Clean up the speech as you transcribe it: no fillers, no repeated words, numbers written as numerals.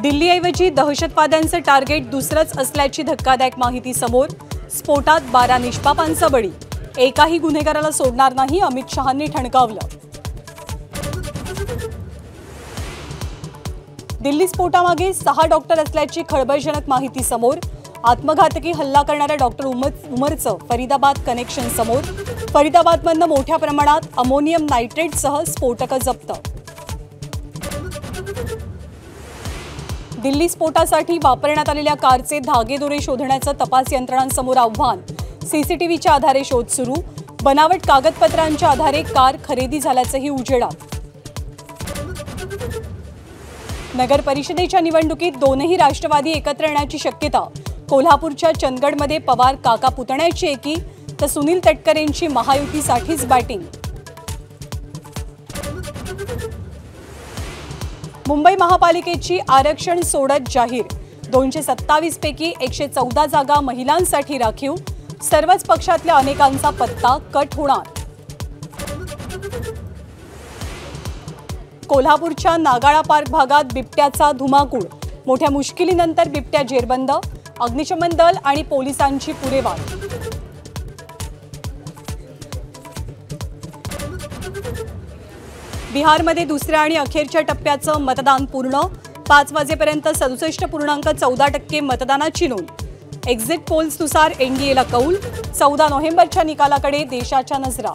दिल्लीऐवजी दहशतवाद्यांचं टार्गेट दुसरंच असल्याची धक्कादायक माहिती समोर। स्फोटात 12 निष्पापांचा बळी। एकाही गुन्हेगाराला सोडणार नाही, अमित शहांनी ठणकावलं। दिल्ली स्फोटामागे 6 डॉक्टर असल्याची खळबळजनक माहिती समोर। आत्मघातकी हल्ला करणाऱ्या डॉक्टर उमरचं फरीदाबाद कनेक्शन समोर। फरीदाबादमधून मोठ्या प्रमाणात अमोनियम नायट्रेटसह स्फोटकं जप्त। दिल्ली स्फोटासाठी वापरण्यात आलेल्या कारचे धागेदोरे शोधण्याचं तपास यंत्रणांसमोर आव्हान। सीसीटीव्हीच्या आधारे शोध सुरू। बनावट कागदपत्रांच्या आधारे कार खरेदी झाल्याचंही उजेडात। नगर परिषदेच्या निवडणुकीत दोनही राष्ट्रवादी एकत्र येण्याची शक्यता। कोल्हापूरच्या चंदगडमध्ये पवार काका पुतण्याची एकी, तर सुनील तटकरेंची महायुतीसाठीच बॅटिंग। मुंबई महापालिकेची आरक्षण सोडत जाहीर। 227 पैकी 114 जागा महिलांसाठी राखीव। सर्वच पक्षातल्या अनेकांचा पत्ता कट होणार। कोल्हापूरच्या नागाळा पार्क भागात बिबट्याचा धुमाकूळ। मोठ्या मुश्किलीनंतर बिबट्या जेरबंद। अग्निशमन दल आणि पोलिसांची पुरेवाट। बिहारमध्ये दुसऱ्या आणि अखेरच्या टप्प्याचं मतदान पूर्ण। 5 वाजेपर्यंत 67.14% मतदानाची नोंद। एक्झिट पोल्सनुसार एनडीएला कौल। 14 नोव्हेंबरच्या निकालाकडे देशाच्या नजरा।